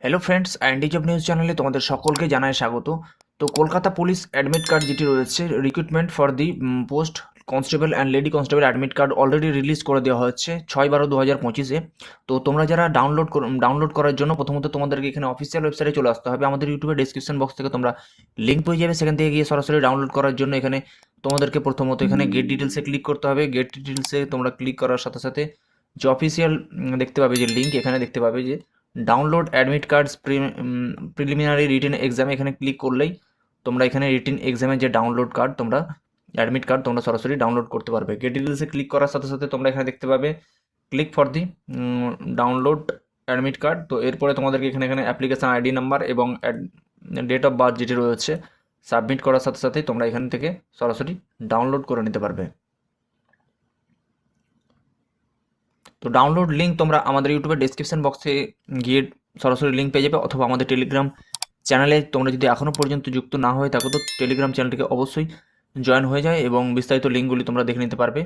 Hello friends, IND job news চ্যানেলে তোমাদের সকলকে জানাই স্বাগত। তো কলকাতা পুলিশ অ্যাডমিট কার্ড যেটি রয়েছে, recruitment for the post constable and lady constable admit card already release করে দেওয়া হচ্ছে 6/12/2025-এ। তো তোমরা যারা ডাউনলোড করার জন্য প্রথমত তোমাদেরকে এখানে অফিসিয়াল ওয়েবসাইটে চলে আসতে হবে। আমাদের ইউটিউবের ডিসক্রিপশন বক্স থেকে তোমরা লিঙ্ক পেয়ে যাবে, সেখান থেকে গিয়ে সরাসরি ডাউনলোড করার জন্য এখানে তোমাদেরকে প্রথমত এখানে গেট ডিটেলসে ক্লিক করতে হবে। গেট ডিটেলসে তোমরা ক্লিক করার সাথে সাথে যে অফিসিয়াল দেখতে পাবে যে লিঙ্ক, এখানে দেখতে পাবে যে download admit cards preliminary written exam, এখানে ক্লিক করলেই তোমরা এখানে রিটেন এক্সামের যে ডাউনলোড কার্ড তোমরা অ্যাডমিট কার্ড তোমরা সরাসরি ডাউনলোড করতে পারবে। গেট ডিটেলসে ক্লিক করার সাথে সাথে তোমরা এখানে দেখতে পাবে click for the download admit card. তো এরপরে তোমাদেরকে এখানে এখানে অ্যাপ্লিকেশান আইডি নাম্বার এবং ডেট অফ বার্থ যেটি রয়েছে সাবমিট করার সাথে সাথেই তোমরা এখান থেকে সরাসরি ডাউনলোড করে নিতে পারবে। তো ডাউনলোড লিঙ্ক তোমরা আমাদের ইউটিউবের ডিসক্রিপশন বক্সে গিয়ে সরাসরি লিঙ্ক পেয়ে যাবে, অথবা আমাদের টেলিগ্রাম চ্যানেলে তোমরা যদি এখনও পর্যন্ত যুক্ত না হয়ে থাকো তো টেলিগ্রাম চ্যানেলটিকে অবশ্যই জয়েন হয়ে যায় এবং বিস্তারিত লিঙ্কগুলি তোমরা দেখে নিতে পারবে।